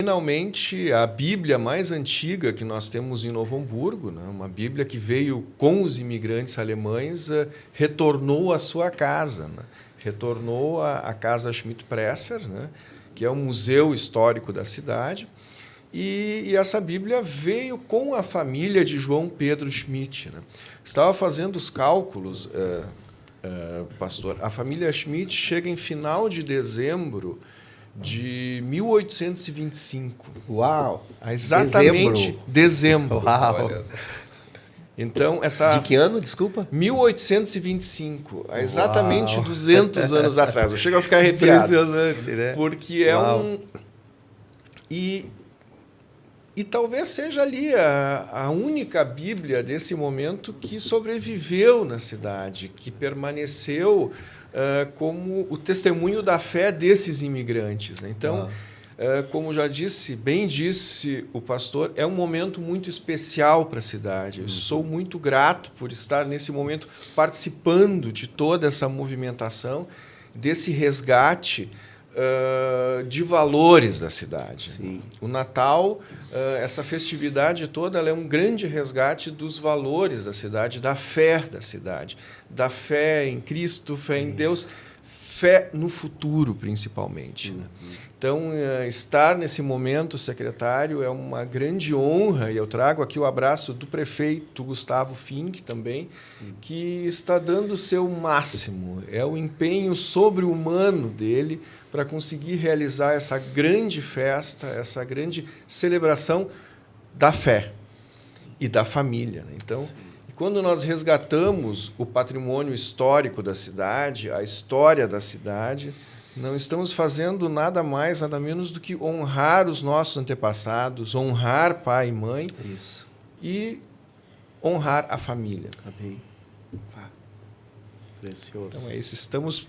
Finalmente, a Bíblia mais antiga que nós temos em Novo Hamburgo, né, uma Bíblia que veio com os imigrantes alemães, retornou à sua casa, né, retornou à Casa Schmidt-Presser, né, que é o museu histórico da cidade, e essa Bíblia veio com a família de João Pedro Schmidt. Né. Estava fazendo os cálculos, pastor, a família Schmidt chega em final de dezembro de 1825. Uau! Exatamente dezembro. Uau! Então, essa... De que ano, desculpa? 1825, há exatamente Uau. 200 anos atrás. Eu chego a ficar arrepiado. Impressionante, né? Porque é Uau. um... E talvez seja ali a única Bíblia desse momento que sobreviveu na cidade, que permaneceu como o testemunho da fé desses imigrantes. Né? Então, como já disse, bem disse o pastor, é um momento muito especial para a cidade. Eu sou muito grato por estar nesse momento participando de toda essa movimentação, desse resgate de valores da cidade. Sim. O Natal, essa festividade toda, ela é um grande resgate dos valores da cidade, da fé da cidade, da fé em Cristo, fé em Deus, fé no futuro, principalmente. Né? Então, estar nesse momento, secretário, é uma grande honra, e eu trago aqui o abraço do prefeito Gustavo Fink também, que está dando o seu máximo, é o empenho sobre-humano dele para conseguir realizar essa grande festa, essa grande celebração da fé e da família. Né? Então, quando nós resgatamos o patrimônio histórico da cidade, a história da cidade, não estamos fazendo nada mais, nada menos do que honrar os nossos antepassados, honrar pai e mãe. Isso. E honrar a família. Amém. Precioso. Então é isso.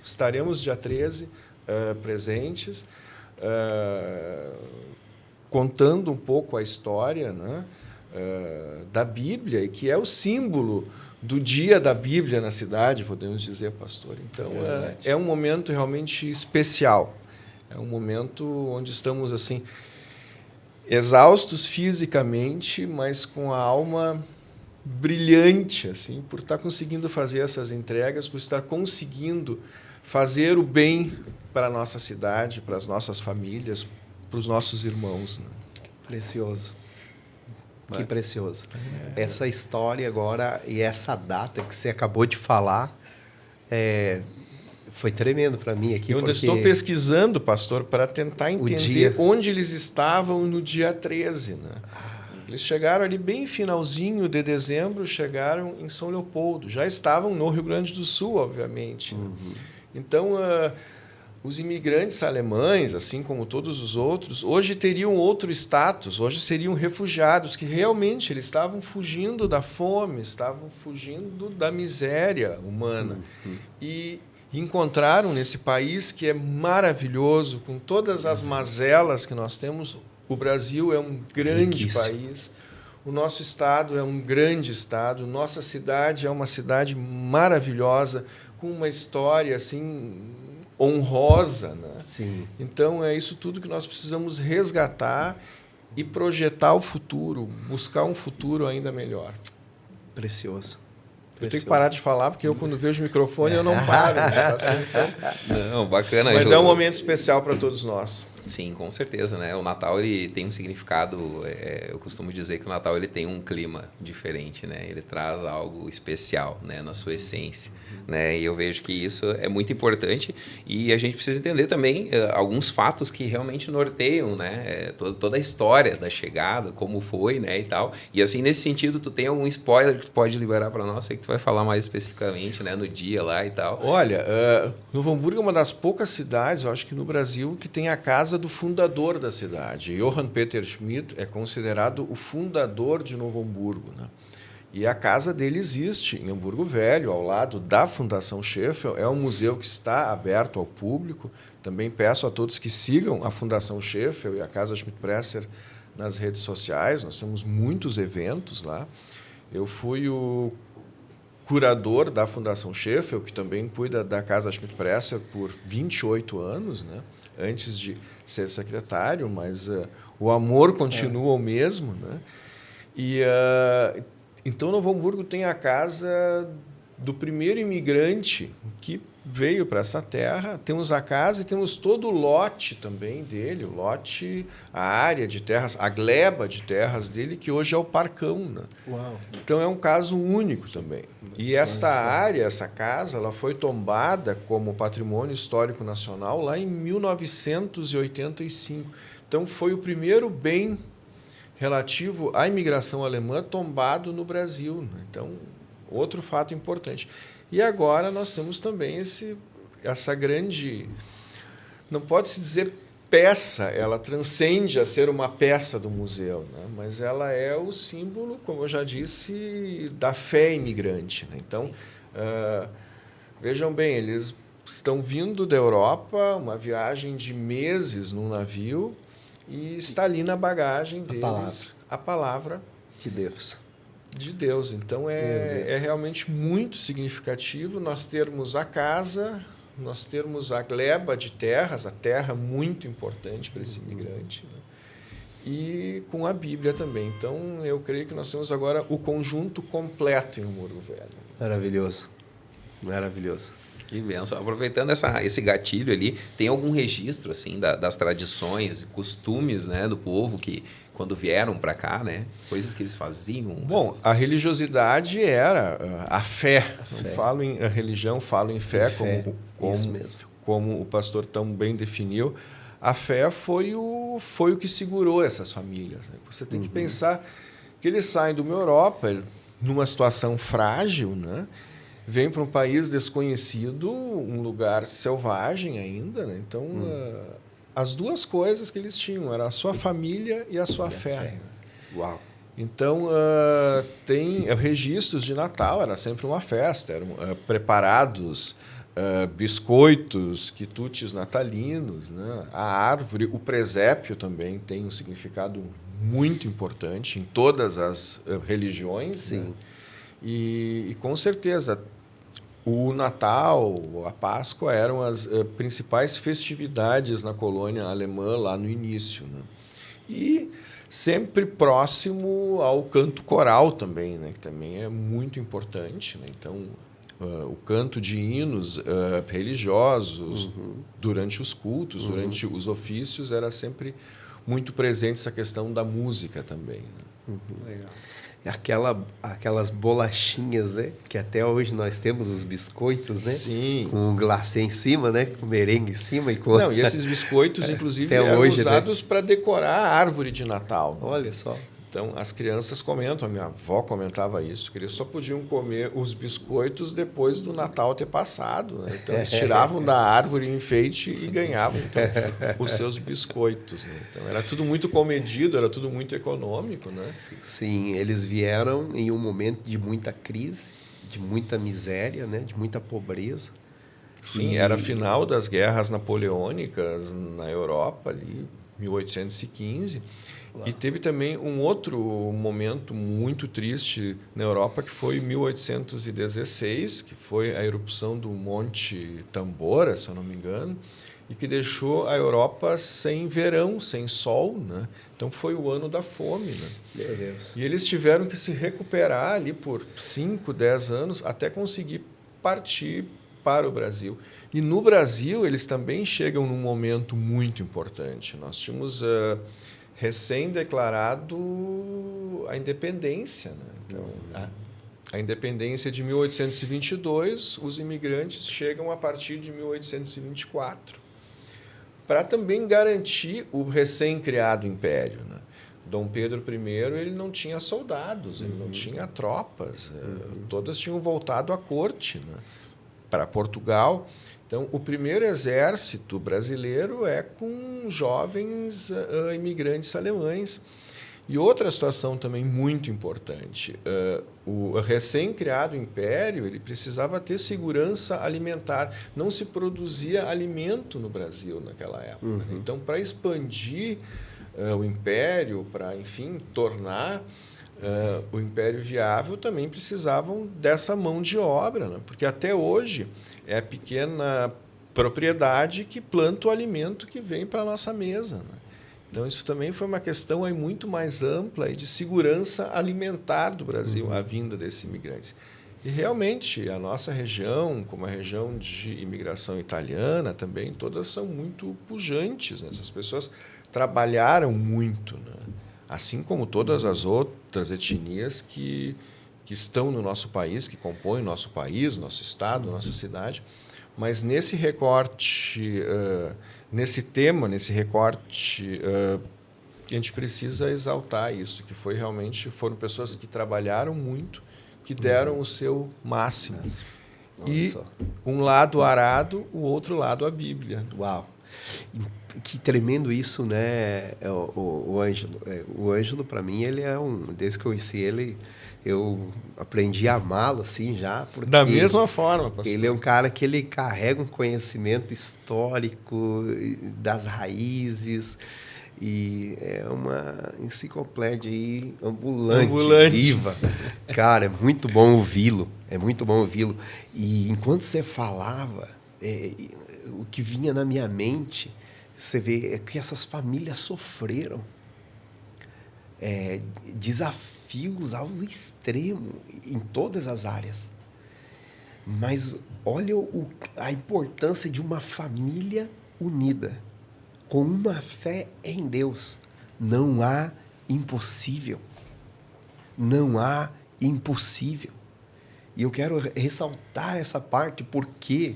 Estaremos dia 13 presentes, contando um pouco a história, né, da Bíblia, e que é o símbolo do dia da Bíblia na cidade, podemos dizer, pastor. Então, é um momento realmente especial. É um momento onde estamos assim exaustos fisicamente, mas com a alma brilhante, assim, por estar conseguindo fazer essas entregas, por estar conseguindo fazer o bem para a nossa cidade, para as nossas famílias, para os nossos irmãos. Né? Precioso. Que precioso. Essa história agora e essa data que você acabou de falar foi tremendo para mim aqui. Eu ainda estou pesquisando, pastor, para tentar entender onde eles estavam no dia 13. Né? Eles chegaram ali bem finalzinho de dezembro, chegaram em São Leopoldo. Já estavam no Rio Grande do Sul, obviamente. Né? Então, os imigrantes alemães, assim como todos os outros, hoje teriam outro status, hoje seriam refugiados, que realmente eles estavam fugindo da fome, estavam fugindo da miséria humana. E encontraram nesse país que é maravilhoso, com todas as mazelas que nós temos. O Brasil é um grande país, o nosso estado é um grande estado, nossa cidade é uma cidade maravilhosa, com uma história assim honrosa, né? Sim. Então é isso tudo que nós precisamos resgatar e projetar o futuro, buscar um futuro ainda melhor. Precioso. Eu tenho que parar de falar, porque eu, quando vejo o microfone, eu não paro. Né? Então, não, bacana. mas é um momento especial para todos nós. Sim, com certeza, né? O Natal ele tem um significado. Eu costumo dizer que o Natal ele tem um clima diferente, né? Ele traz algo especial, né? Na sua essência, né? E eu vejo que isso é muito importante e a gente precisa entender também alguns fatos que realmente norteiam, né? Toda a história da chegada, como foi, né? E tal. E assim nesse sentido, tu tem algum spoiler que tu pode liberar para nós? Sei que tu vai falar mais especificamente, né? No dia lá e tal. Olha, Novo Hamburgo é uma das poucas cidades, eu acho que no Brasil, que tem a casa do fundador da cidade. Johann Peter Schmidt é considerado o fundador de Novo Hamburgo. Né? E a casa dele existe em Hamburgo Velho, ao lado da Fundação Scheffel. É um museu que está aberto ao público. Também peço a todos que sigam a Fundação Scheffel e a Casa Schmidt-Presser nas redes sociais. Nós temos muitos eventos lá. Eu fui o curador da Fundação Scheffel, que também cuida da Casa Schmidt-Presser por 28 anos, né? Antes de ser secretário, mas o amor continua o mesmo, né? E então Novo Hamburgo tem a casa do primeiro imigrante que veio para essa terra. Temos a casa e temos todo o lote também dele, o lote, a área de terras, a gleba de terras dele, que hoje é o Parcão, né? Uau. Então é um caso único também. E essa área, essa casa, ela foi tombada como patrimônio histórico nacional lá em 1985. Então foi o primeiro bem relativo à imigração alemã tombado no Brasil, né? Então, outro fato importante. E agora nós temos também essa grande, não pode-se dizer peça, ela transcende a ser uma peça do museu, né? Mas ela é o símbolo, como eu já disse, da fé imigrante, né? Então, vejam bem, eles estão vindo da Europa, uma viagem de meses num navio, e está ali na bagagem deles a palavra de Deus. De Deus. Então é realmente muito significativo nós termos a casa, nós termos a gleba de terras, a terra muito importante para esse imigrante, né? E com a Bíblia também. Então eu creio que nós temos agora o conjunto completo em Hamburgo Velho. Maravilhoso. Maravilhoso. Que benção. Aproveitando esse gatilho ali, tem algum registro assim das tradições e costumes, né, do povo que quando vieram para cá, né, coisas que eles faziam? Bom, a religiosidade era a fé. Não falo em a religião, falo em fé, como o pastor tão bem definiu. A fé foi o que segurou essas famílias, né? Você tem que pensar que eles saem de uma Europa numa situação frágil, né? Vem para um país desconhecido, um lugar selvagem ainda, né? Então, as duas coisas que eles tinham era a sua família e a sua fé. Né? Uau! Então, tem registros de Natal, era sempre uma festa, eram preparados biscoitos, quitutes natalinos, né? A árvore, o presépio também tem um significado muito importante em todas as religiões. Sim. Né? E com certeza, o Natal, a Páscoa eram as principais festividades na colônia alemã lá no início, né? E sempre próximo ao canto coral também, né? Que também é muito importante, né? Então, o canto de hinos religiosos durante os cultos, durante os ofícios, era sempre muito presente essa questão da música também, né? Legal. Aquelas bolachinhas, né? Que até hoje nós temos os biscoitos, né? Sim. Com glacê em cima, né? Com merengue em cima. Não, e esses biscoitos, inclusive, eram hoje, usados, né, para decorar a árvore de Natal. Né? Olha só. Então, as crianças comentam, a minha avó comentava isso, que eles só podiam comer os biscoitos depois do Natal ter passado, né? Então, eles tiravam da árvore o enfeite e ganhavam, então, os seus biscoitos, né? Então, era tudo muito comedido, era tudo muito econômico, né? Sim, eles vieram em um momento de muita crise, de muita miséria, né? De muita pobreza. Sim, era final das guerras napoleônicas na Europa, ali, 1815. E teve também um outro momento muito triste na Europa, que foi em 1816, que foi a erupção do Monte Tambora, se eu não me engano, e que deixou a Europa sem verão, sem sol, né? Então foi o ano da fome, né? Meu Deus. E eles tiveram que se recuperar ali por 5, 10 anos até conseguir partir para o Brasil. E no Brasil eles também chegam num momento muito importante. Nós tínhamos recém-declarado a independência, né? Então, a independência de 1822, os imigrantes chegam a partir de 1824, para também garantir o recém-criado império, né? Dom Pedro I ele não tinha soldados, ele não tinha tropas, todas tinham voltado à corte, né, para Portugal. Então, o primeiro exército brasileiro é com jovens imigrantes alemães. E outra situação também muito importante, o recém-criado império ele precisava ter segurança alimentar. Não se produzia alimento no Brasil naquela época. Então, para expandir o império, para, enfim, tornar o império viável, também precisavam dessa mão de obra, né? Porque até hoje é a pequena propriedade que planta o alimento que vem para a nossa mesa, né? Então, isso também foi uma questão aí muito mais ampla e de segurança alimentar do Brasil, a vinda desses imigrantes. E, realmente, a nossa região, como a região de imigração italiana também, todas são muito pujantes, né? Essas pessoas trabalharam muito, né? Assim como todas as outras etnias que estão no nosso país, que compõem o nosso país, nosso estado, nossa cidade. Mas nesse recorte, nesse tema, nesse recorte, a gente precisa exaltar isso, que foram pessoas que trabalharam muito, que deram o seu máximo. E um lado arado, o outro lado a Bíblia. Uau! Que tremendo isso, né, o Ângelo. O Ângelo, para mim, ele é desde que eu conheci ele, eu aprendi a amá-lo assim já. Porque da mesma forma, pastor. Ele é um cara que ele carrega um conhecimento histórico das raízes e é uma enciclopédia aí ambulante, viva. Cara, é muito bom ouvi-lo. É muito bom ouvi-lo. E enquanto você falava, o que vinha na minha mente, você vê que essas famílias sofreram desafios ao extremo em todas as áreas. Mas olha a importância de uma família unida, com uma fé em Deus. Não há impossível. Não há impossível. E eu quero ressaltar essa parte porque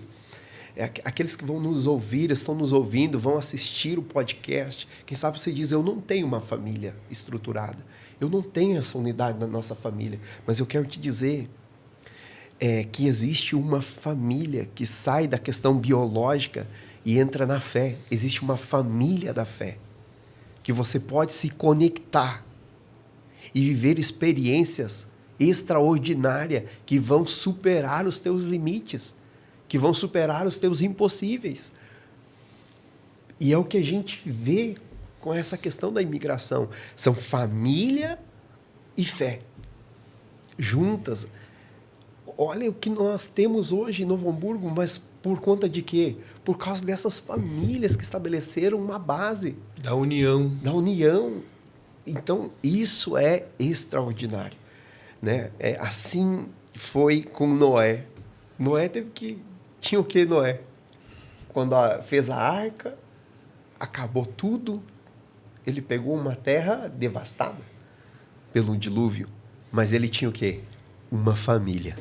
aqueles que vão nos ouvir, estão nos ouvindo, vão assistir o podcast. Quem sabe você diz, eu não tenho uma família estruturada. Eu não tenho essa unidade na nossa família. Mas eu quero te dizer que existe uma família que sai da questão biológica e entra na fé. Existe uma família da fé. Que você pode se conectar e viver experiências extraordinárias que vão superar os teus limites, que vão superar os teus impossíveis. E é o que a gente vê com essa questão da imigração. São família e fé juntas. Olha o que nós temos hoje em Novo Hamburgo, mas por conta de quê? Por causa dessas famílias que estabeleceram uma base. Da união. Da união. Então, isso é extraordinário, né? Assim foi com Noé. Noé tinha o que, Noé? Quando fez a arca, acabou tudo, ele pegou uma terra devastada pelo dilúvio, mas ele tinha o quê? Uma família.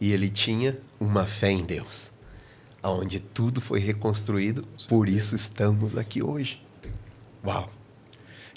E ele tinha uma fé em Deus, onde tudo foi reconstruído, por isso estamos aqui hoje. Uau!